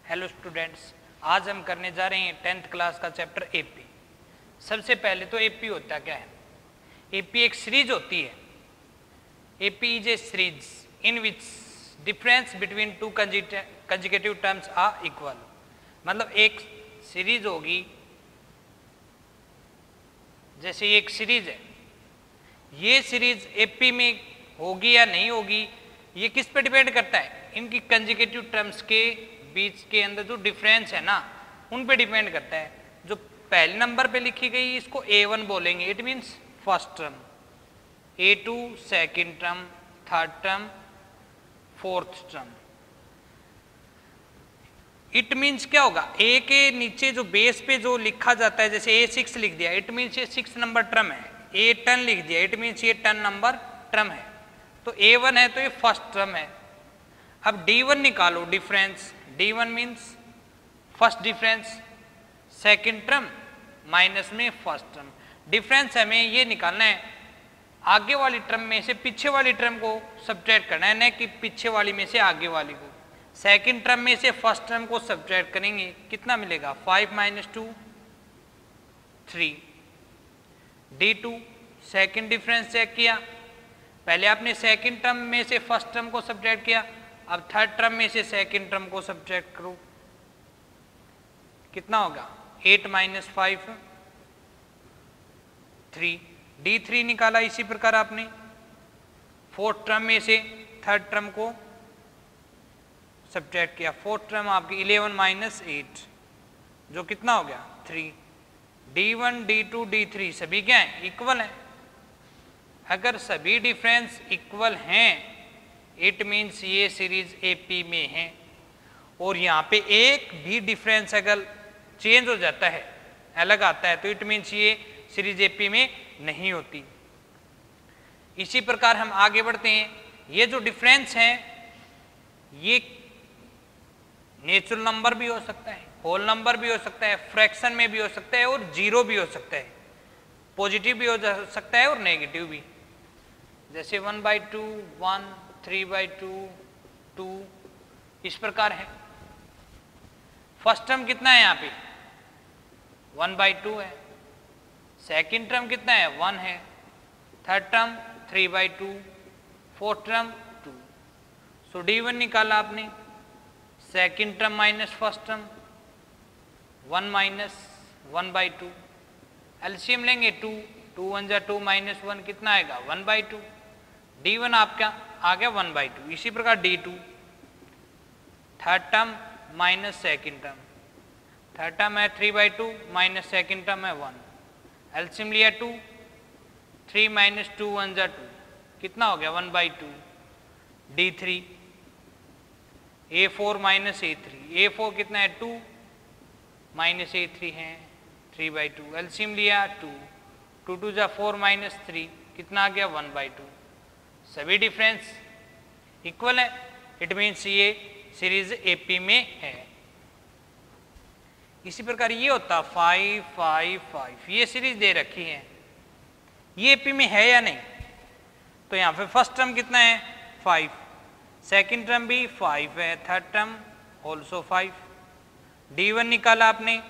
Hello students, आज हम करने जा रहे हैं 10th क्लास का चैप्टर एपी। सबसे पहले तो एपी होता क्या है? एपी एक सीरीज होती है। AP is a series in which difference between two consecutive terms are equal. मतलब एक सीरीज होगी, जैसे एक सीरीज है, ये सीरीज एपी में होगी या नहीं होगी, ये किस पे डिपेंड करता है? इनकी कंजिक्यूटिव टर्म्स के बीच के अंदर जो डिफरेंस है ना, उन पे डिपेंड करता है। जो पहले नंबर पे लिखी गई इसको A1 बोलेंगे, it means first term, A2 second term, third term, fourth term. It means क्या होगा? ए के नीचे जो बेस पे जो लिखा जाता है, जैसे A6 लिख दिया, इट मीन्स ये 6 नंबर टर्म है। A10 लिख दिया, इट मीन्स ये 10 नंबर टर्म है। तो A1 है तो ये फर्स्ट टर्म है। अब D1 निकालो difference. D1 means first difference, second term minus में फर्स्ट टर्म। डिफरेंस हमें ये निकालना है, आगे वाली टर्म में से पीछे वाली टर्म को सब्ट्रैक्ट करना है, न कि पीछे वाली में से आगे वाली को। सेकेंड टर्म में से फर्स्ट टर्म को सब्ट्रैक्ट करेंगे, कितना मिलेगा? 5 - 2 3। D2 सेकेंड डिफरेंस चेक किया, पहले आपने सेकेंड टर्म में से फर्स्ट टर्म को सब्ट्रैक्ट किया, अब थर्ड टर्म में से सेकेंड टर्म को सब्ट्रैक्ट करो, कितना होगा? 8 - 5 3। D3 निकाला इसी प्रकार आपने, फोर्थ टर्म में से थर्ड टर्म को सब्ट्रैक्ट किया, फोर्थ टर्म आपकी 11 - 8 जो कितना हो गया? 3। D1 D2 D3 सभी क्या है? इक्वल है। अगर सभी डिफरेंस इक्वल हैं, इट मीन्स ये सीरीज एपी में है। और यहाँ पे एक भी डिफरेंस अगर चेंज हो जाता है, अलग आता है, तो इट मीन्स ये सीरीज एपी में नहीं होती। इसी प्रकार हम आगे बढ़ते हैं। ये जो डिफरेंस है ये नेचुरल नंबर भी हो सकता है, होल नंबर भी हो सकता है, फ्रैक्शन में भी हो सकता है और जीरो भी हो सकता है, पॉजिटिव भी हो सकता है और नेगेटिव भी। जैसे 1/2 1, 3/2 2, इस प्रकार है। फर्स्ट टर्म कितना है यहाँ पे? 1/2 है। सेकेंड टर्म कितना है? 1 है। Third term 3/2, fourth term 2। सो D1 निकाला आपने, second term minus first term, 1 - 1/2। LCM लेंगे 2, 2 1 जा 2 - 1 कितना आएगा? 1/2। D1 आपका आ गया 1/2। इसी प्रकार D2, third term minus second term, third term है 3/2 माइनस सेकेंड टर्म है 1। एलसीएम लिया 2, 3 - 2 1 जा 2 कितना हो गया? 1/2। D3 A4 - A3, A4 कितना है? 2 - A3 है 3/2। एलसीएम लिया 2, 2 2 जा 4 - 3 कितना आ गया? 1/2। सभी डिफरेंस इक्वल है, इट मीन्स ये सीरीज एपी में है। इसी प्रकार ये होता 5 5 5, ये सीरीज दे रखी है, ये एपी में है या नहीं? तो यहाँ पे फर्स्ट टर्म कितना है? 5, सेकेंड टर्म भी 5 है, थर्ड टर्म ऑल्सो 5। D1 निकाला आपने,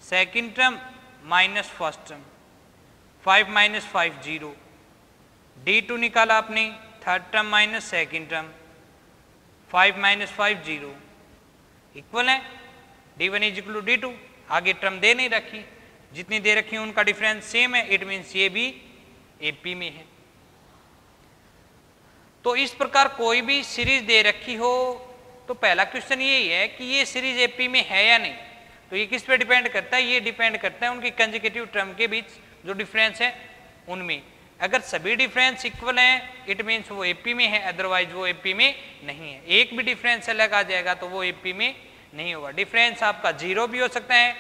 second term minus first term, 5 - 5 0। D2 निकाला आपने, third term minus second term, 5 - 5 0, equal है। D1 = D2। आगे टर्म दे नहीं रखी, जितनी दे रखी उनका डिफरेंस सेम है, इट मीन्स ये भी एपी में है। तो इस प्रकार कोई भी सीरीज दे रखी हो तो पहला क्वेश्चन यही है कि ये सीरीज एपी में है या नहीं। तो ये किस पे डिपेंड करता है? ये डिपेंड करता है उनकी कंजिक्यूटिव टर्म के बीच जो डिफरेंस है उनमें। अगर सभी डिफरेंस इक्वल हैं, इट मीन्स वो एपी में है, अदरवाइज वो एपी में नहीं है। एक भी डिफरेंस अलग आ जाएगा तो वो एपी में नहीं होगा। डिफरेंस आपका जीरो भी हो सकता है,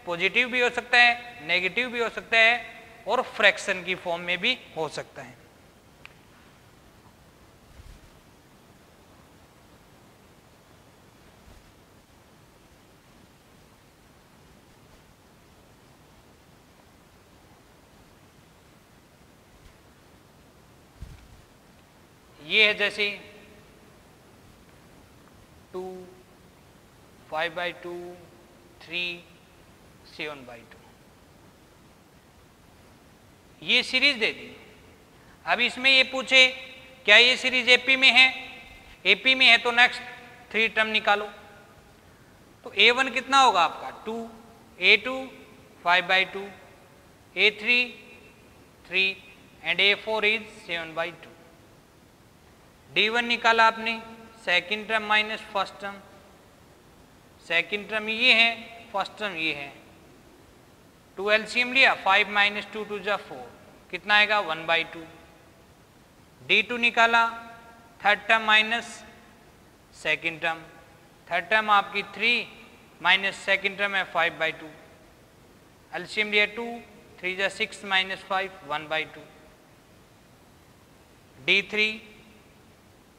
पॉजिटिव भी हो सकता है, नेगेटिव भी हो सकता है और फ्रैक्शन की फॉर्म में भी हो सकता है। ये है जैसे 2 5/2, 3, 7/2, ये सीरीज दे दी। अब इसमें ये पूछे क्या ये सीरीज एपी में है, एपी में है तो नेक्स्ट 3 टर्म निकालो। तो A1 कितना होगा आपका 2, A2 5/2, A3 3 and A4 is 7/2। D1 निकाला आपने, second term minus first term, second term ये है, फर्स्ट टर्म ये है, 2 एलसीएम लिया, 5 - 2 2 जा 4, कितना आएगा 1/2। D2 निकाला, third term minus second term, third term आपकी 3 माइनस सेकंड टर्म है 5/2, एलसीएम लिया 2, 3 जा 6 - 5 1/2। D3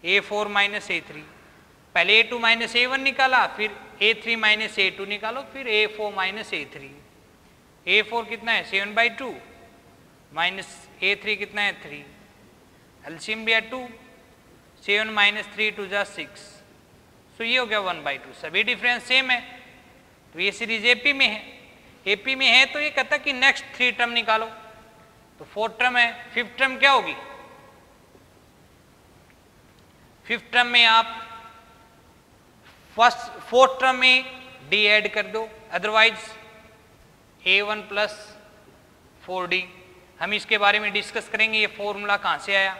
A4 - A3, पहले A2 - A1 निकाला, फिर A3 - A2 निकालो, फिर A4 - A3। A4 कितना है 7/2 माइनस A3 कितना है 3, एलसीएम लिया 2, 7 - 3 2 जा 6, तो ये हो गया 1/2। सभी डिफरेंस सेम है, तो ये सीरीज एपी में है। एपी में है तो ये कहता कि नेक्स्ट 3 टर्म निकालो, तो 4 टर्म है, 5th टर्म क्या होगी, 5th टर्म में आप 4th टर्म में डी ऐड कर दो, अदरवाइज A1 + 4D। हम इसके बारे में डिस्कस करेंगे, ये फॉर्मूला कहां से आया।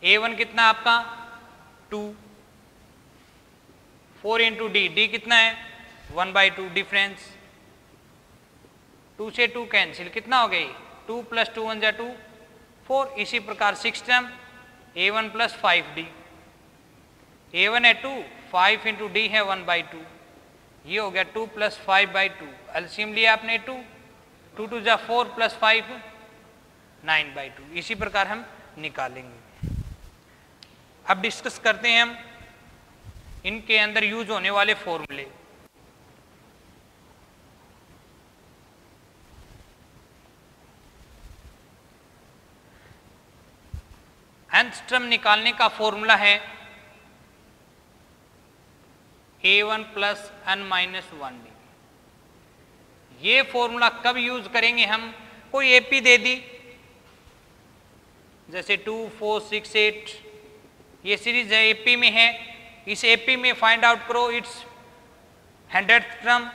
A1 कितना आपका 2, 4 × D, D कितना है 1/2, डिफरेंस 2 से 2 कैंसिल, कितना हो गया 2 + 2 1 जा 2 4। इसी प्रकार 6th term A1 + 5D, A1 है 2, 5 × D है 1/2, ये हो गया 2 + 5/2, एलसीएम लिया आपने 2, 2 2 जा 4 + 5 9/2। इसी प्रकार हम निकालेंगे। अब डिस्कस करते हैं हम इनके अंदर यूज होने वाले फॉर्मूले। nth टर्म निकालने का फॉर्मूला है A1 + n - 1D। ये फॉर्मूला कब यूज करेंगे हम, कोई एपी दे दी जैसे 2 4 6 8, ये सीरीज है एपी में है, इस एपी में फाइंड आउट करो it's 100th term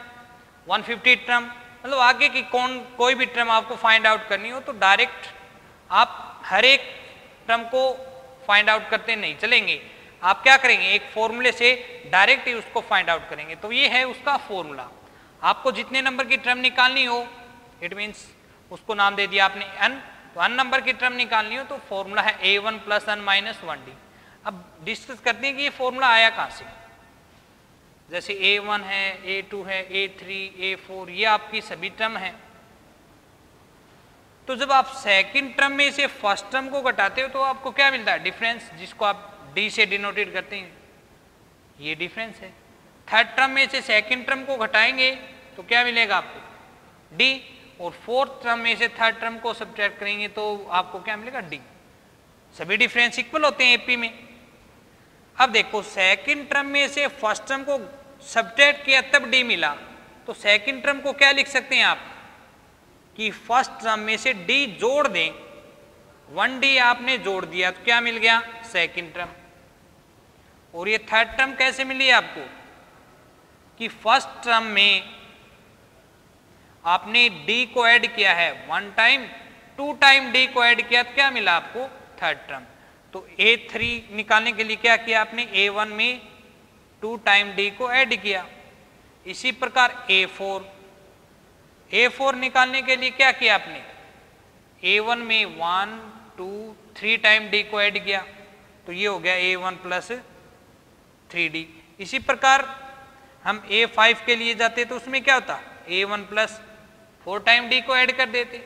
150th term, मतलब आगे की कोई भी टर्म आपको फाइंड आउट करनी हो तो डायरेक्ट आप हर एक टर्म को फाइंड आउट करते नहीं चलेंगे, आप क्या करेंगे एक फॉर्मूले से डायरेक्ट ही उसको फाइंड आउट करेंगे। तो ये है उसका फॉर्मूला। आपको जितने नंबर की टर्म निकालनी हो, इट मीन्स उसको नाम दे दिया आपने n, तो n नंबर की टर्म निकालनी हो तो फॉर्मूला है A1 + n - 1D। अब डिस्कस करते हैं कि ये फॉर्मूला आया कहाँ से। जैसे A1 है, A2 है, A3 A4, ये आपकी सभी टर्म है। तो जब आप सेकंड टर्म में से फर्स्ट टर्म को घटाते हो तो आपको क्या मिलता है डिफरेंस, जिसको आप D से डिनोटेट करते हैं, ये डिफरेंस है। थर्ड टर्म में से सेकंड टर्म को घटाएंगे तो क्या मिलेगा आपको D, और फोर्थ टर्म में से थर्ड टर्म को सब्ट्रैक्ट करेंगे तो आपको क्या मिलेगा D। सभी डिफरेंस इक्वल होते हैं एपी में। अब देखो सेकंड टर्म में से फर्स्ट टर्म को सब्ट्रैक्ट किया तब D मिला, तो सेकंड टर्म को क्या लिख सकते हैं आप कि फर्स्ट टर्म में से D जोड़ दें, 1D आपने जोड़ दिया तो क्या मिल गया सेकंड टर्म। और ये थर्ड टर्म कैसे मिली आपको कि फर्स्ट टर्म में आपने D को ऐड किया है 1 टाइम, 2 टाइम D को ऐड किया तो क्या मिला आपको थर्ड टर्म। तो A3 निकालने के लिए क्या किया आपने A1 में 2 टाइम D को ऐड किया। इसी प्रकार A4 निकालने के लिए क्या किया आपने A1 में 1 2 3 टाइम D को ऐड किया, तो ये हो गया A1 + 3D। इसी प्रकार हम A5 के लिए जाते तो उसमें क्या होता A1 + 4 टाइम D को ऐड कर देते।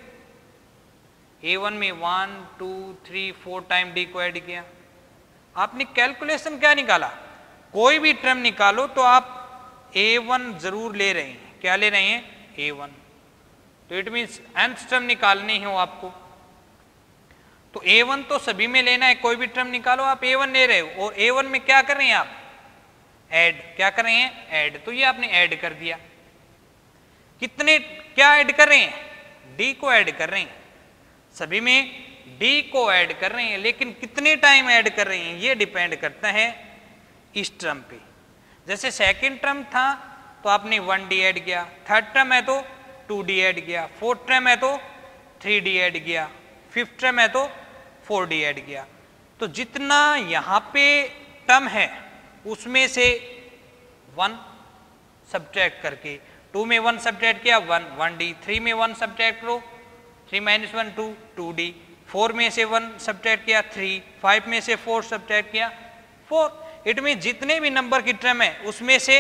A1 में 1 2 3 4 टाइम D को ऐड किया। आपने कैलकुलेशन क्या निकाला, कोई भी टर्म निकालो तो आप A1 जरूर ले रहे हैं, क्या ले रहे हैं A1। तो इट मीन्स nth टर्म निकालनी हो आपको तो A1 तो सभी में लेना है, कोई भी टर्म निकालो आप A1 ले रहे हो। और A1 में क्या कर रहे हैं आप ऐड, क्या कर रहे हैं? ऐड। तो ये आपने ऐड कर दिया। कितने क्या ऐड कर रहे हैं? डी को ऐड कर रहे हैं, सभी में डी को ऐड कर रहे हैं, लेकिन कितने टाइम ऐड कर रहे हैं ये डिपेंड करता है इस टर्म पे। जैसे सेकंड टर्म था तो आपने 1d ऐड किया, थर्ड टर्म है तो 2d ऐड किया, फोर्थ टर्म है तो 3d ऐड किया, फिफ्थ टर्म है तो 4d ऐड किया। तो जितना यहाँ पे टर्म है उसमें से 1 सब्ट्रैक्ट करके, 2 में 1 सब्ट्रैक्ट किया 1d, 3 में 1 सब्ट्रैक्ट करो 3 - 1 2, 2d, 4 में से 1 सब्ट्रैक्ट किया 3, 5 में से 4 सब्ट्रैक्ट किया 4। इट मीन जितने भी नंबर की टर्म है उसमें से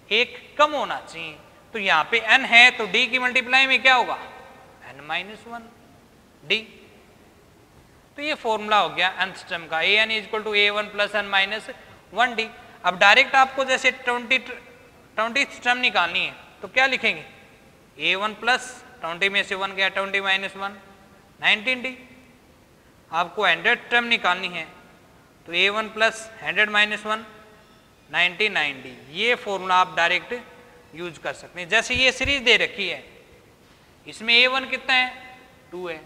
एक कम होना चाहिए। तो यहाँ पे n है तो d की मल्टीप्लाई में क्या होगा? n-1 d। तो ये फॉर्मूला हो गया nth टर्म का, an = a1 + n-1d। अब डायरेक्ट आपको जैसे 20th टर्म निकालनी है तो क्या लिखेंगे? a1 प्लस 20 में से 1 गया 20 - 1 19d। आपको 100th टर्म निकालनी है तो a1 प्लस 100 - 1 99d। ये फॉर्मूला आप डायरेक्ट यूज कर सकते हैं। जैसे ये सीरीज दे रखी है, इसमें a1 कितना है? 2 है,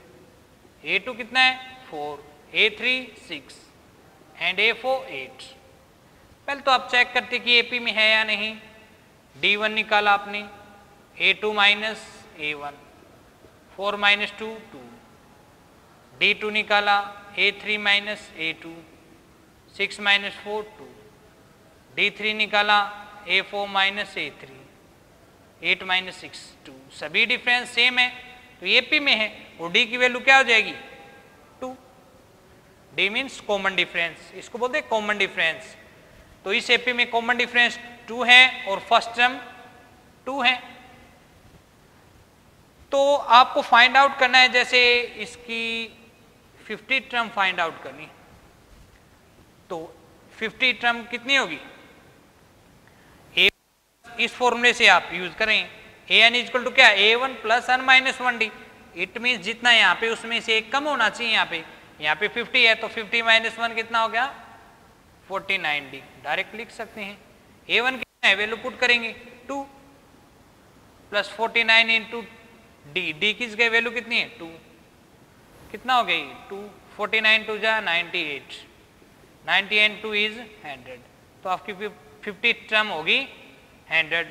a2 कितना है? 4, a3 6 एंड a4 8। पहले तो आप चेक करते कि एपी में है या नहीं। d1 निकाला आपने, a2 माइनस a1, 4 - 2 2, d2 निकाला, a3 माइनस a2, 6 - 4 2, d3 निकाला, a4 माइनस a3, 8 - 6 2। सभी डिफरेंस सेम है तो एपी में है और d की वैल्यू क्या हो जाएगी? 2। d मीन्स कॉमन डिफरेंस, इसको बोलते हैं कॉमन डिफरेंस। तो इस एपी में कॉमन डिफरेंस 2 है और फर्स्ट टर्म 2 है। तो आपको फाइंड आउट करना है, जैसे इसकी 50 टर्म फाइंड आउट करनी, तो 50 टर्म कितनी होगी? इस फॉर्मूले से आप यूज करें, an = क्या? a1 + n-1d। इट मीन्स जितना यहाँ पे उसमें से एक कम होना चाहिए। यहाँ पे 50 है तो 50 - 1 कितना हो गया? 49d। डायरेक्ट लिख सकते हैं। a1 कितना है? वैल्यू पुट करेंगे 2 + 49 × d की जगह वैल्यू कितनी है? 2। कितना हो गई? 2, 49 2 जा 98, 90 and 2 is 100। तो आपकी 50 टर्म होगी 100।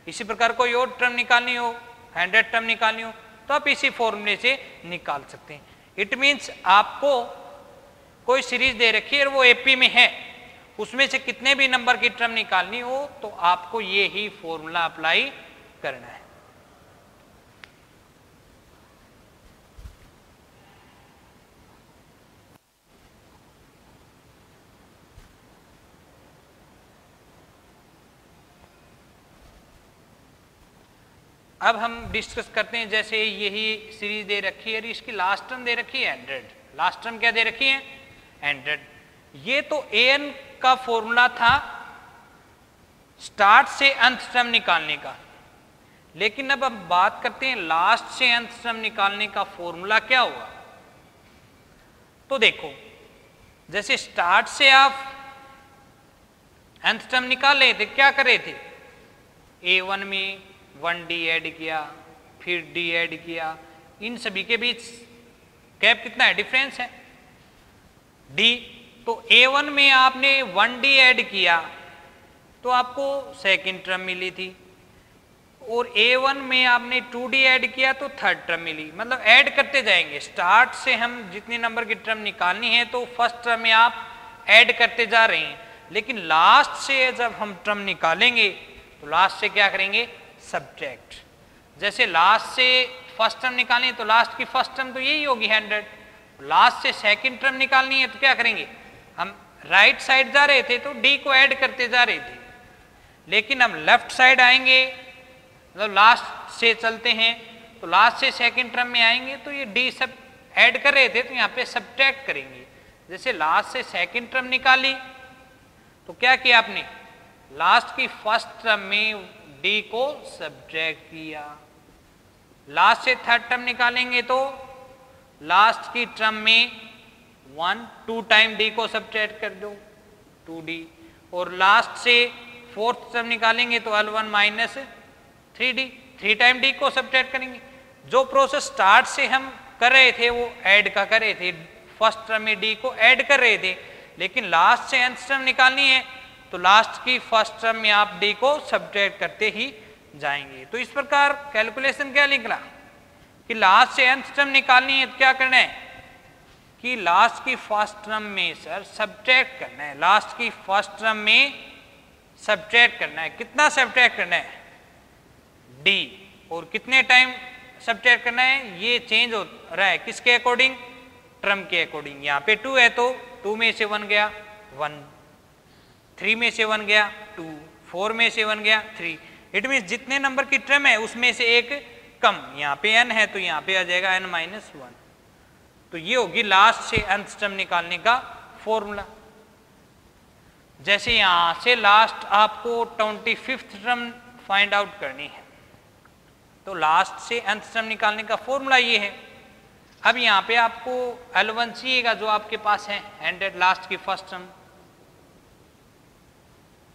इसी प्रकार कोई और टर्म निकालनी हो, 100 टर्म निकालनी हो तो आप इसी फॉर्मूले से निकाल सकते हैं। इट मीन्स आपको कोई सीरीज दे रखी है और वो एपी में है, उसमें से कितने भी नंबर की टर्म निकालनी हो तो आपको ये ही फॉर्मूला अप्लाई करना है। अब हम डिस्कस करते हैं, जैसे यही सीरीज दे रखी है और इसकी लास्ट टर्म दे रखी है 100। लास्ट टर्म क्या दे रखी है? 100। ये तो an का फॉर्मूला था स्टार्ट से अंत टर्म निकालने का, लेकिन अब हम बात करते हैं लास्ट से अंत टर्म निकालने का फॉर्मूला क्या होगा। तो देखो, जैसे स्टार्ट से आप अंत टर्म निकाल रहे थे, क्या कर रहे थे? a1 में 1d ऐड किया, फिर d ऐड किया, इन सभी के बीच गैप कितना है? डिफरेंस है d। तो a1 में आपने 1d ऐड किया तो आपको सेकंड टर्म मिली थी, और a1 में आपने 2d ऐड किया तो थर्ड टर्म मिली। मतलब ऐड करते जाएंगे। स्टार्ट से हम जितने नंबर की टर्म निकालनी है तो फर्स्ट टर्म में आप ऐड करते जा रहे हैं, लेकिन लास्ट से जब हम टर्म निकालेंगे तो लास्ट से क्या करेंगे? सब्ट्रैक्ट। जैसे लास्ट से फर्स्ट टर्म निकालें तो लास्ट की फर्स्ट टर्म तो यही होगी 100। लास्ट से सेकंड टर्म निकालनी है तो क्या करेंगे? हम राइट साइड जा रहे थे तो d को ऐड करते जा रहे थे, लेकिन हम लेफ्ट साइड आएंगे, मतलब लास्ट से चलते हैं तो लास्ट से सेकंड टर्म में आएंगे तो ये d सब ऐड कर रहे थे तो यहाँ पे सब्ट्रैक्ट करेंगे। जैसे लास्ट से सेकंड टर्म निकाली तो क्या किया आपने? लास्ट की फर्स्ट टर्म में d को सब्ट्रैक्ट किया। लास्ट से थर्ड टर्म निकालेंगे तो लास्ट की टर्म में 2 टाइम d को सब्ट्रैक्ट कर दो 2d। और लास्ट से फोर्थ टर्म निकालेंगे तो L1 minus 3D, 3 time D को सब्ट्रैक्ट करेंगे। जो प्रोसेस स्टार्ट से हम कर रहे थे वो ऐड का कर रहे थे, फर्स्ट टर्म में D को ऐड कर रहे थे, लेकिन लास्ट से nth टर्म निकालनी है तो लास्ट की फर्स्ट टर्म में आप D को सब्ट्रैक्ट करते ही जाएंगे। तो इस प्रकार कैलकुलेशन क्या निकला कि लास्ट से nth टर्म निकालनी है तो क्या करना है कि लास्ट की फर्स्ट टर्म में सर सब्ट्रैक्ट करना है, लास्ट की फर्स्ट टर्म में सब्ट्रैक्ट करना है। कितना सब्ट्रैक्ट करना है? D। और कितने टाइम सब्ट्रैक्ट करना है? ये चेंज हो रहा है किसके अकॉर्डिंग? टर्म के अकॉर्डिंग। यहाँ पे 2 है तो 2 में से 1 गया 1, 3 में से 1 गया 2, 4 में से 1 गया 3। इट मीन्स जितने नंबर की टर्म है उसमें से एक कम। यहाँ पे n है तो यहाँ पे आ जाएगा n माइनस 1। तो ये होगी लास्ट से nth टर्म निकालने का फॉर्मूला। जैसे यहां से लास्ट आपको 25th टर्म फाइंड आउट करनी है तो लास्ट से nth टर्म निकालने का फॉर्मूला ये है। अब यहाँ पे आपको L1 चाहिएगा जो आपके पास है 100, लास्ट की फर्स्ट टर्म।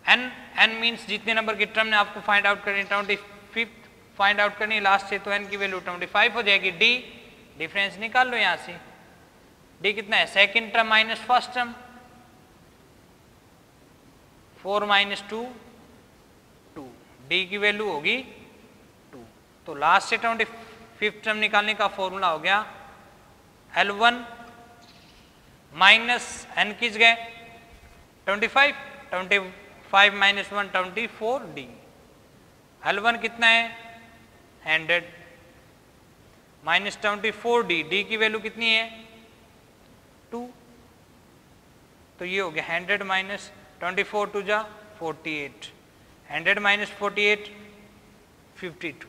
n मीन्स जितने नंबर की टर्म ने आपको फाइंड आउट करनी, 25th फाइंड आउट करनी लास्ट से, तो n की वैल्यू 25 हो जाएगी। D डिफरेंस निकाल लो यहां से। D कितना है? Second term minus first term, 4 minus 2 2। D की वैल्यू होगी 2। तो लास्ट से 25th टर्म निकालने का फॉर्मूला हो गया L1 माइनस n किस गए 25, 25 माइनस 1 24 D। L1 कितना है 100 माइनस 24 D। D की वैल्यू कितनी है 2। तो ये हो गया 100 माइनस 24 टू जा 48, 100 माइनस 48 52।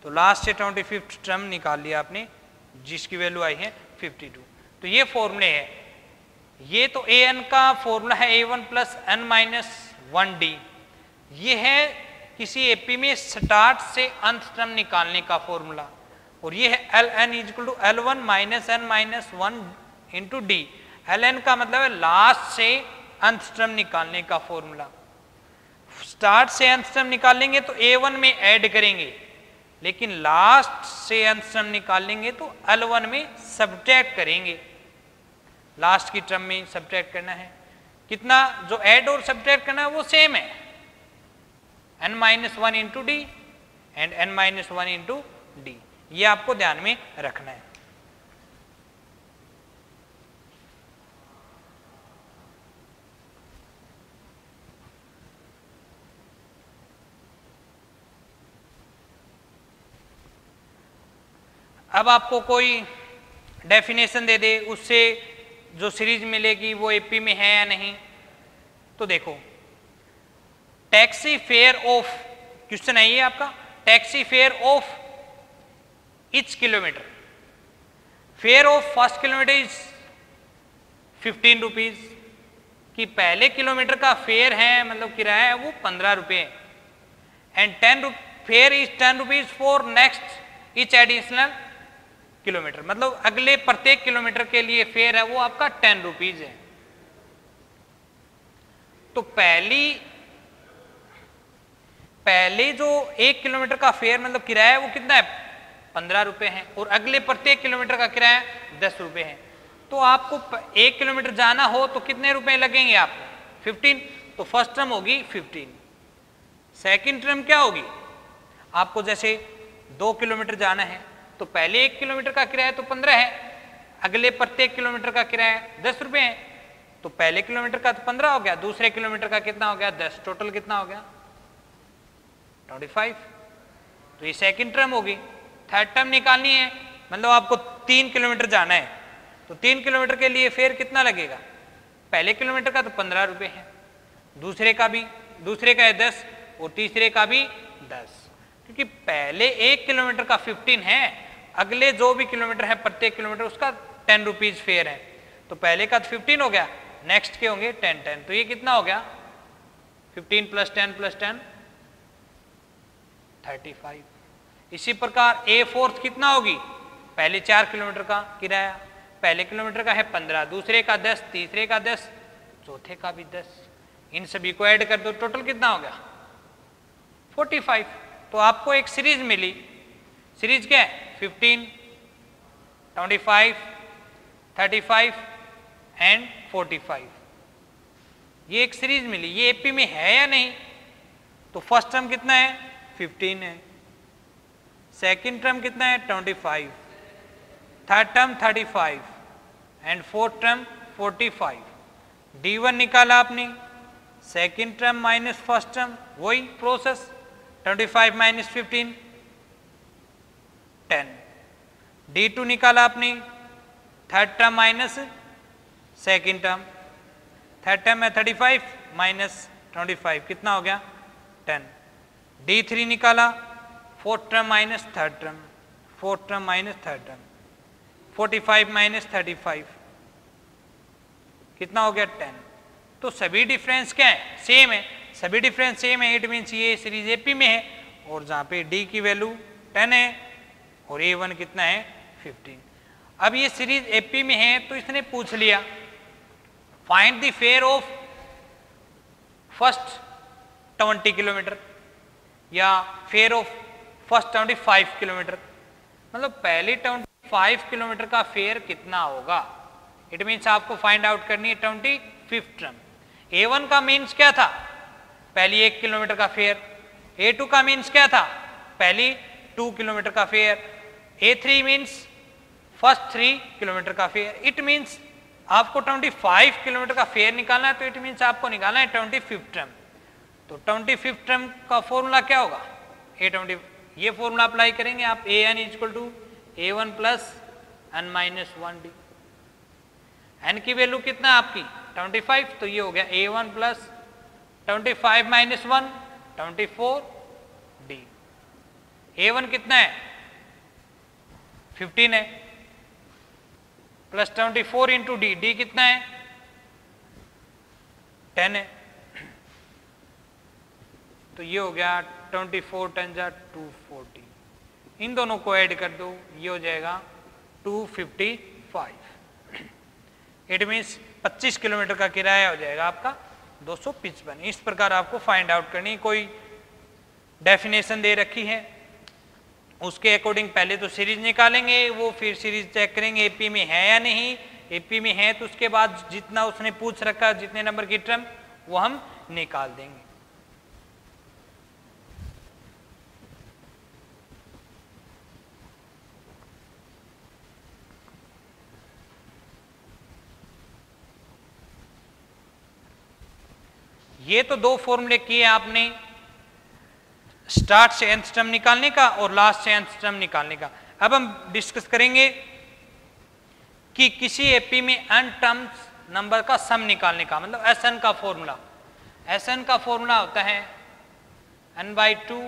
तो लास्ट से 25th टर्म निकाल लिया आपने जिसकी वैल्यू आई है 52। तो ये फॉर्मूले है। ये तो an का फॉर्मूला है a1 plus n minus 1D। ये है किसी एपी में स्टार्ट से अंत टर्म निकालने का फॉर्मूला। और ये है ln equal to L1 minus n minus 1 into D। ln का मतलब है लास्ट से अंत टर्म निकालने का फॉर्मूला। स्टार्ट से अंत टर्म निकालेंगे तो a1 में ऐड करेंगे, लेकिन लास्ट से अंत टर्म निकालेंगे तो L1 में सब्ट्रैक्ट करेंगे। लास्ट की टर्म में सब्ट्रैक्ट करना है। कितना जो ऐड और सब्ट्रैक्ट करना है वो सेम है, n minus 1 into D and n minus 1 into D. ये आपको ध्यान में रखना है। अब आपको कोई डेफिनेशन दे दे, उससे जो सीरीज मिलेगी वो एपी में है या नहीं। तो देखो टैक्सी फेयर ऑफ, क्वेश्चन है ये आपका, taxi fare of each kilometre, fair of first kilometre is 15 rupees. कि पहले किलोमीटर का फेयर है मतलब किराया है वो 15 रुपये, and 10 fair is 10 rupees for next etch additional kilometre. मतलब अगले प्रत्येक किलोमीटर के लिए फेयर है वो आपका 10 रुपीज है। तो पहले जो 1 किलोमीटर का फेयर मतलब किराया है वो कितना है 15 रुपए है, और अगले प्रत्येक किलोमीटर का किराया 10 रुपए है। तो आपको 1 किलोमीटर जाना हो तो कितने रुपए लगेंगे आपको 15। तो फर्स्ट टर्म होगी 15। सेकंड टर्म क्या होगी, आपको जैसे 2 किलोमीटर जाना है तो पहले 1 किलोमीटर का किराया तो 15 है, अगले प्रत्येक किलोमीटर का किराया 10 रुपए है। तो पहले किलोमीटर का तो 15 हो गया, दूसरे किलोमीटर का कितना हो गया 10, टोटल कितना हो गया 25। तो ये सेकंड टर्म होगी। थर्ड टर्म निकालनी है, मतलब आपको 3 किलोमीटर जाना है तो 3 किलोमीटर के लिए फेयर कितना लगेगा, पहले किलोमीटर का तो 15 रुपए है, दूसरे का है 10 और तीसरे का भी 10। क्योंकि पहले 1 किलोमीटर का 15 है, अगले जो भी किलोमीटर है प्रत्येक किलोमीटर उसका 10 रुपीज फेयर है। तो पहले का तो 15 हो गया, नेक्स्ट के होंगे 10 10। तो ये कितना हो गया 15 प्लस 10 प्लस 10 35। इसी प्रकार ए फोर्थ कितना होगी, पहले 4 किलोमीटर का किराया, पहले किलोमीटर का है 15, दूसरे का 10, तीसरे का 10, चौथे का भी 10। इन सभी को ऐड कर दो, टोटल कितना हो गया 45। तो आपको एक सीरीज मिली, सीरीज क्या है 15, 25, 35 एंड 45। ये एक सीरीज मिली, ये एपी में है या नहीं? तो फर्स्ट टर्म कितना है 15 है, सेकंड टर्म कितना है 25, third term 35 and fourth term 45। D1 निकाला आपने, second term minus first term, वही प्रोसेस 25 माइनस 15 10। D2 निकाला आपने, third term minus second term, third term में 35 माइनस 25 कितना हो गया 10। D3 निकाला, fourth term minus third term, fourth term minus third term, 45 minus 35 कितना हो गया 10। तो सभी डिफरेंस क्या है सेम है, सभी डिफरेंस सेम है, इट मीन्स ये सीरीज एपी में है। और जहाँ पे D की वैल्यू 10 है और A1 कितना है 15। अब ये सीरीज एपी में है तो इसने पूछ लिया find the fair of first 20 kilometre या फेयर ऑफ फर्स्ट 25 किलोमीटर, मतलब पहले 25 किलोमीटर का फेयर कितना होगा। इट मीन्स आपको फाइंड आउट करनी है 25th टर्म। A1 का मीन्स क्या था पहली 1 किलोमीटर का फेयर, A2 का मीन्स क्या था पहली 2 किलोमीटर का fair, A3 means first 3 kilometre का फेयर। इट मीन्स आपको 25 किलोमीटर का फेयर निकालना है, तो इट मीन्स आपको निकालना है 25th टर्म। तो 25th टर्म का फॉर्मूला क्या होगा A20, ये फॉर्मूला अप्लाई करेंगे आप, AN equal to A1 plus N minus 1D। N की वैल्यू कितना है आपकी 25, तो ये हो गया A1 plus 25 minus 1 24D। A1 कितना है 15 है, प्लस 24 इंटू D, D कितना है 10 है, तो ये हो गया 24 10 जा 240। इन दोनों को ऐड कर दो, ये हो जाएगा 255। इट मीन्स 25 किलोमीटर का किराया हो जाएगा आपका 255। इस प्रकार आपको फाइंड आउट करनी, कोई डेफिनेशन दे रखी है उसके अकॉर्डिंग पहले तो सीरीज निकालेंगे, वो फिर सीरीज चेक करेंगे एपी में है या नहीं। एपी में है तो उसके बाद जितना उसने पूछ रखा जितने नंबर की टर्म वो हम निकाल देंगे। ये तो दो फॉर्मूले किए आपने, स्टार्ट से nth टर्म निकालने का और लास्ट से nth टर्म निकालने का। अब हम डिस्कस करेंगे कि किसी एपी में n टर्म्स नंबर का सम निकालने का, मतलब Sn का फॉर्मूला। Sn का फॉर्मूला होता है n/2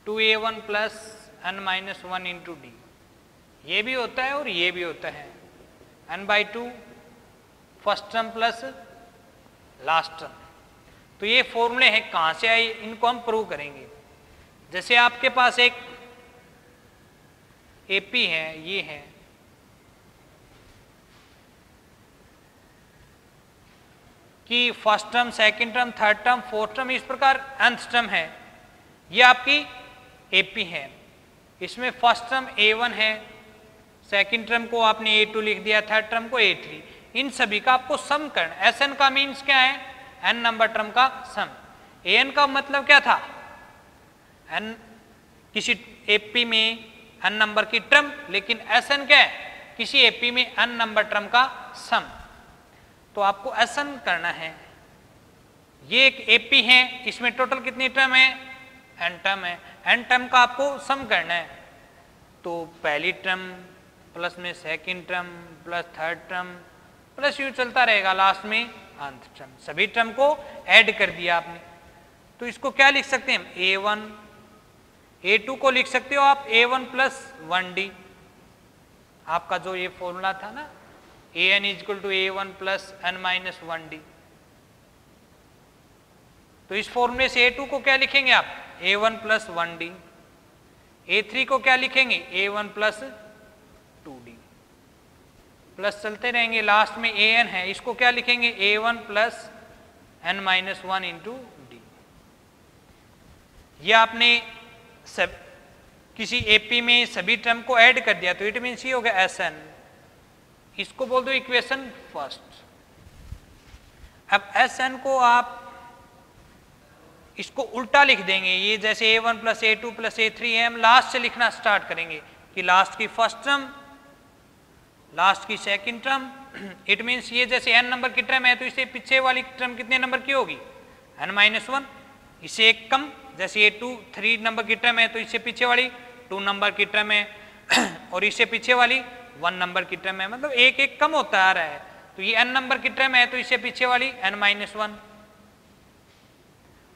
2A1 plus n minus 1 into D. ये भी होता है और ये भी होता है n/2 first term plus last term. तो ये फॉर्मूले हैं, कहां से आए इनको हम प्रूव करेंगे। जैसे आपके पास एक एपी है, ये है, कि first term second term third term fourth term इस प्रकार nth टर्म है, ये आपकी एपी है। इसमें फर्स्ट टर्म A1 है, सेकंड टर्म को आपने A2 लिख दिया, थर्ड टर्म को A3। इन सभी का आपको सम करना। Sn का मीन्स क्या है n नंबर टर्म का सम। An का मतलब क्या था n किसी एपी में n नंबर की टर्म, लेकिन Sn क्या है किसी एपी में n नंबर टर्म का सम। तो आपको Sn करना है। ये एक एपी है, इसमें टोटल कितनी टर्म है n टर्म है, n टर्म का आपको सम करना है। तो पहली टर्म प्लस में second term plus third term plus यूं चलता रहेगा, लास्ट में अंत टर्म। सभी टर्म को ऐड कर दिया आपने। तो इसको क्या लिख सकते हैं A1, A2 को लिख सकते हो आप A1 प्लस 1D। आपका जो ये फॉर्मूला था ना AN equal to A1 plus N minus 1D। तो इस फॉर्मूले से A2 को क्या लिखेंगे आप A1 प्लस 1D। A3 को क्या लिखेंगे A1 प्लस 2D। प्लस चलते रहेंगे, लास्ट में AN है, इसको क्या लिखेंगे A1 plus n-1 into D. ये आपने सब किसी एपी में सभी टर्म को ऐड कर दिया तो इट मीन्स ये हो गया Sn। इसको बोल दो इक्वेशन फर्स्ट। अब Sn को आप इसको उल्टा लिख देंगे, ये जैसे a1 plus a2 plus a3 है, हम लास्ट से लिखना स्टार्ट करेंगे कि लास्ट की फर्स्ट टर्म, लास्ट की सेकंड टर्म। इट मीन्स ये जैसे n नंबर की टर्म है तो इसे पीछे वाली टर्म कितने नंबर की होगी, n-1। इसे एक कम, जैसे ये 3 नंबर की टर्म है तो इससे पीछे वाली 2 नंबर की टर्म है और इससे पीछे वाली 1 नंबर की टर्म है, मतलब एक एक कम होता आ रहा है। तो ये n नंबर की टर्म है तो इससे पीछे वाली n-1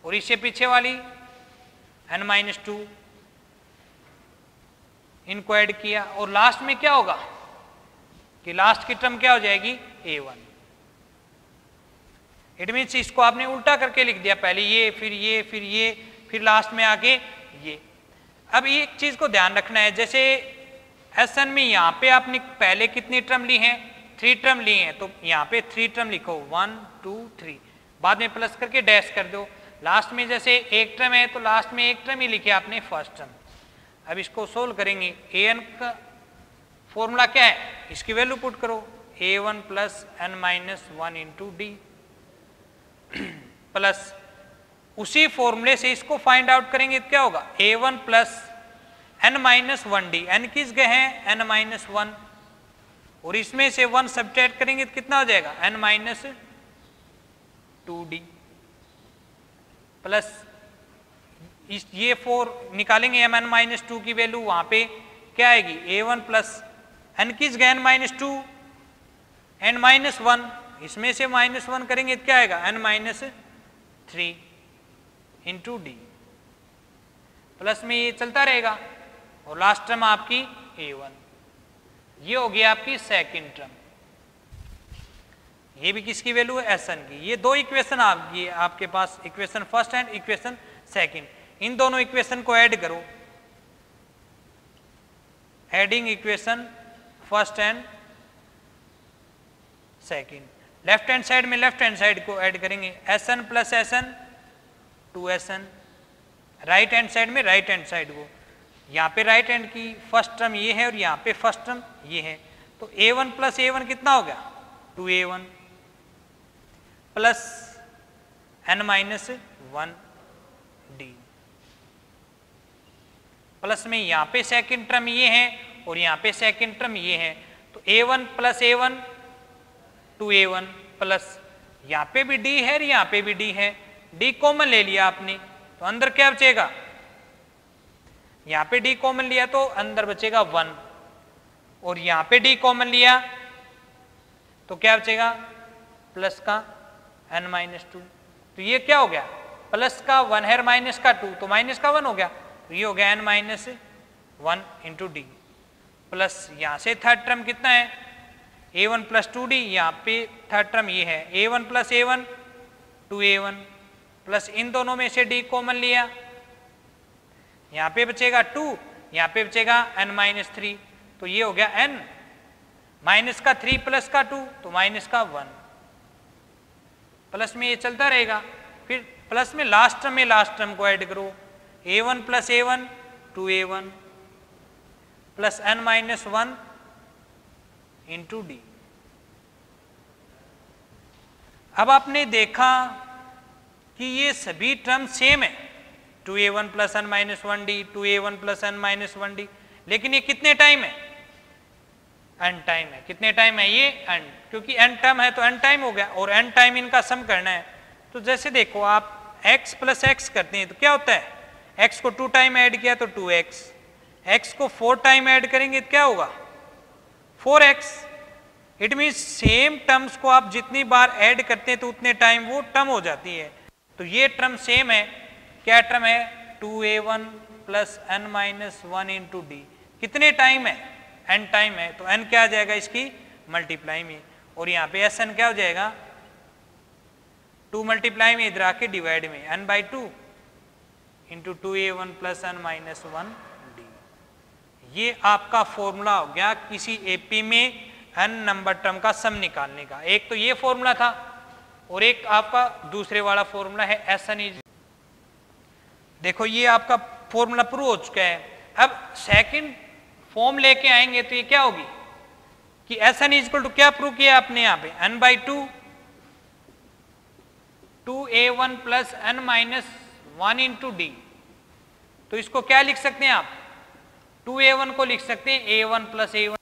और इससे पीछे वाली n-2, इनको ऐड किया और लास्ट में क्या होगा कि लास्ट की टर्म क्या हो जाएगी a1। इट मीन्स इसको आपने उल्टा करके लिख दिया, पहले ये फिर ये फिर ये फिर लास्ट में आके ये। अब एक चीज को ध्यान रखना है, जैसे Sn में यहाँ पे आपने पहले कितनी टर्म ली हैं, 3 टर्म ली हैं, तो यहाँ पे 3 टर्म लिखो 1 2 3, बाद में प्लस करके डैश कर दो। लास्ट में जैसे एक टर्म है तो लास्ट में एक टर्म ही लिखे आपने फर्स्ट टर्म। अब इसको सोल्व करेंगे, an का फॉर्मूला क्या है, इसकी वैल्यू पुट करो, a1 plus n-1 into D plus उसी फॉर्मूले से इसको फाइंड आउट करेंगे तो क्या होगा, a1 plus n-1 D, n किस गए हैं n-1 और इसमें से 1 सब्ट्रैक्ट करेंगे तो कितना हो जाएगा n-2 डी प्लस इस ये 4 निकालेंगे mn-2 की वैल्यू, वहां पे क्या आएगी a1 प्लस n किस गए n-2 n-1, इसमें से -1 करेंगे तो क्या आएगा n-3 इंटू डी प्लस में ये चलता रहेगा और लास्ट टर्म आपकी a1। ये हो गया आपकी सेकंड टर्म। ये भी किसकी वैल्यू है Sn की। ये दो इक्वेशन आपके पास, equation first and equation second, इन दोनों इक्वेशन को ऐड करो, adding equation first and second. Left hand side में लेफ्ट हैंड साइड को ऐड करेंगे, Sn plus Sn 2Sn, right hand side में राइट हैंड साइड को, यहाँ पे राइट हैंड की फर्स्ट टर्म ये है और यहाँ पे फर्स्ट टर्म ये है, तो a1 प्लस a1 कितना हो गया 2a1 plus n-1 D plus में यहाँ पे सेकंड टर्म ये है और यहाँ पे सेकंड टर्म ये है, तो a1 plus a1 2a1 plus यहाँ पे भी d है और यहाँ पे भी d है, d कॉमन ले लिया आपने तो अंदर क्या बचेगा, यहाँ पे d कॉमन लिया तो अंदर बचेगा 1 और यहाँ पे d कॉमन लिया तो क्या बचेगा प्लस का n-2, तो ये क्या हो गया प्लस का 1 है माइनस का 2 तो माइनस का 1 हो गया, तो ये हो गया n-1 इंटू डी प्लस यहाँ से थर्ड टर्म कितना है a1 प्लस 2d, यहाँ पे थर्ड टर्म ये है a1 plus a1 2a1 plus इन दोनों में से d कॉमन लिया, यहाँ पे बचेगा 2, यहाँ पे बचेगा n-3, तो ये हो गया n माइनस का 3 प्लस का 2 तो माइनस का 1, प्लस में ये चलता रहेगा, फिर प्लस में लास्ट टर्म को ऐड करो, a1 plus a1 2a1 plus n-1 into D. अब आपने देखा कि ये सभी टर्म सेम है, 2a1 plus n-1 D 2a1 plus n-1 D, लेकिन ये कितने टाइम है n टाइम है। कितने टाइम है ये n, क्योंकि n टर्म है तो n टाइम हो गया और n टाइम इनका सम करना है। तो जैसे देखो आप x प्लस x करते हैं तो क्या होता है, x को 2 टाइम ऐड किया तो 2x, x को 4 टाइम ऐड करेंगे तो क्या होगा 4x। It means same terms को आप जितनी बार ऐड करते हैं तो उतने टाइम वो टर्म हो जाती है। तो ये टर्म सेम है, क्या टर्म है 2a1 plus n-1 into D, कितने टाइम है n टाइम है, तो n क्या आ जाएगा इसकी मल्टीप्लाई में और यहाँ पे Sn क्या हो जाएगा 2 मल्टीप्लाई में इधर आके डिवाइड में n/2 into 2a1 plus n-1 D. ये आपका फॉर्मूला हो गया किसी एपी में n नंबर टर्म का सम निकालने का। एक तो ये फॉर्मूला था और एक आपका दूसरे वाला फॉर्मूला है एस एन इज, देखो ये आपका फॉर्मूला प्रूव हो चुका है। अब सेकंड फॉर्म लेके आएंगे तो ये क्या होगी कि एस एन इज टू क्या प्रूव किया आपने यहाँ पे n by 2a1 plus n minus 1 into D. तो इसको क्या लिख सकते हैं आप, 2a1 को लिख सकते हैं a1 प्लस a1,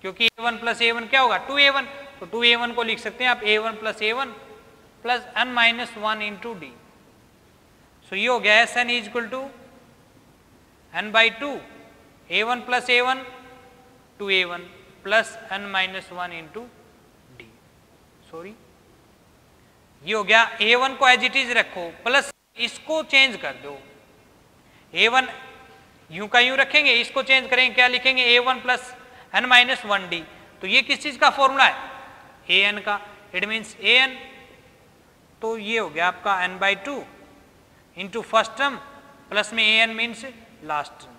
क्योंकि a1 प्लस a1 क्या होगा 2a1, तो 2a1 को लिख सकते हैं आप a1 plus a1 plus n minus 1 into D. So ये हो गया S N is equal to n by 2 a1 plus a1 2a1 plus n minus 1 into D. Sorry ये हो गया, a1 को एज इट इज रखो प्लस इसको change कर दो, a1 यूं का यूं रखेंगे, इसको चेंज करेंगे, क्या लिखेंगे a1 plus n minus 1d। तो ये किस चीज का फॉर्मूला है an का, इट मीन्स an। तो ये हो गया आपका n by 2 into first term plus में an मीन्स लास्ट टर्म,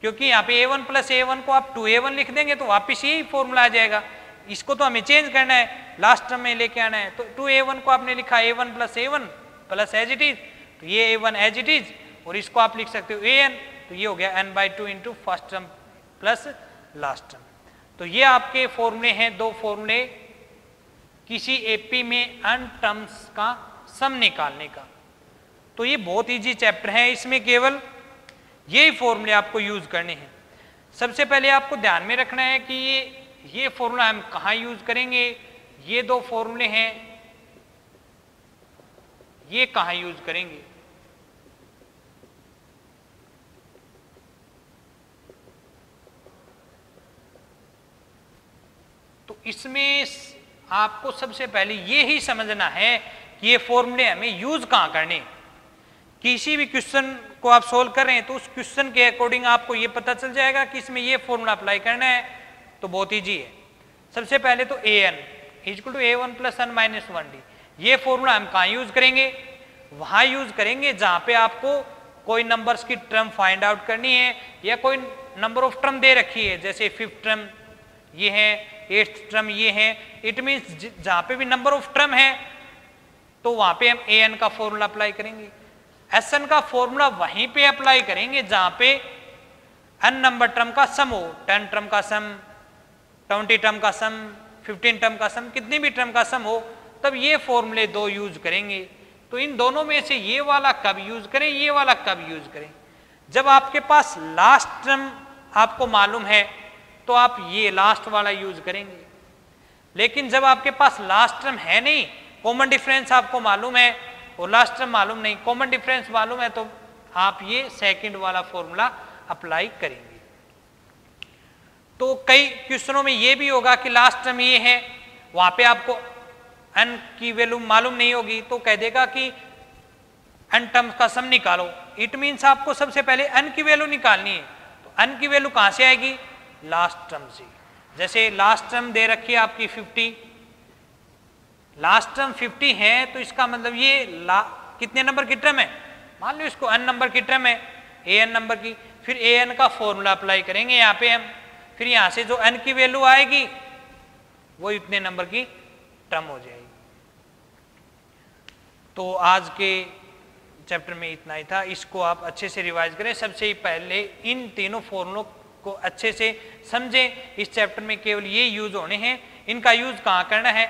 क्योंकि यहाँ पे a1 प्लस a1 को आप 2a1 लिख देंगे तो वापिस यही फॉर्मूला आ जाएगा। इसको तो हमें चेंज करना है, लास्ट टर्म में लेके आना है। तो 2a1 को आपने लिखा a1 plus a1 plus as it is, तो ये a1 एज इट इज, और इसको आप लिख सकते हो an। तो ये हो गया n by 2 into first term plus last term. तो ये आपके फॉर्मूले हैं, दो फॉर्मूले किसी एपी में n टर्म्स का सम निकालने का। तो ये बहुत इजी चैप्टर है, इसमें केवल यही फॉर्मूले आपको यूज करने हैं। सबसे पहले आपको ध्यान में रखना है कि ये फॉर्मूला हम कहाँ यूज करेंगे, ये दो फॉर्मूले हैं ये कहाँ यूज करेंगे। तो इसमें आपको सबसे पहले ये ही समझना है कि ये फॉर्मूले हमें यूज कहाँ करने। किसी भी क्वेश्चन को आप सोल्व कर रहे हैं तो उस क्वेश्चन के अकॉर्डिंग आपको ये पता चल जाएगा कि इसमें ये फॉर्मूला अप्लाई करना है। तो बहुत ईजी है। सबसे पहले तो an equal to a1 plus n minus 1d, ये फॉर्मूला हम कहाँ यूज करेंगे, वहां यूज करेंगे जहां पे आपको कोई नंबर्स की टर्म फाइंड आउट करनी है या कोई नंबर ऑफ टर्म दे रखी है, जैसे 5th टर्म ये है, 8th टर्म ये है। इट मीन्स जहां पे भी नंबर ऑफ टर्म है तो वहां पे हम an का फॉर्मूला अप्लाई करेंगे। Sn का फॉर्मूला वहीं पे अप्लाई करेंगे जहां पे n नंबर टर्म का सम हो, 10 टर्म का सम, 20 टर्म का सम, 15 टर्म का सम, कितनी भी टर्म का सम हो, तब ये फॉर्मूले दो यूज करेंगे। तो इन दोनों में से ये वाला कब यूज करें, ये वाला कब यूज करें, जब आपके पास लास्ट टर्म आपको मालूम है तो आप ये लास्ट वाला यूज करेंगे। लेकिन जब आपके पास लास्ट टर्म है नहीं, कॉमन डिफरेंस आपको मालूम है और लास्ट टर्म मालूम नहीं, कॉमन डिफरेंस मालूम है, तो आप ये सेकंड वाला फॉर्मूला अप्लाई करेंगे। तो कई क्वेश्चनों में ये भी होगा कि लास्ट टर्म ये है, वहां पे आपको n की वैल्यू मालूम नहीं होगी, तो कह देगा कि n टर्म्स का सम निकालो। इट मीन्स आपको सबसे पहले n की वैल्यू निकालनी है। तो n की वैल्यू कहां से आएगी, लास्ट टर्म से। जैसे लास्ट टर्म दे रखी है आपकी 50, लास्ट टर्म 50 है तो इसका मतलब ये कितने नंबर की टर्म है, मान लो इसको n नंबर की टर्म है, an नंबर की, फिर an का फॉर्मूला अप्लाई करेंगे यहाँ पे हम, फिर यहाँ से जो n की वैल्यू आएगी वो इतने नंबर की टर्म हो जाएगी। तो आज के चैप्टर में इतना ही था, इसको आप अच्छे से रिवाइज करें। सबसे पहले इन तीनों फॉर्मूलों को अच्छे से समझें। इस चैप्टर में केवल ये यूज होने हैं, इनका यूज कहाँ करना है,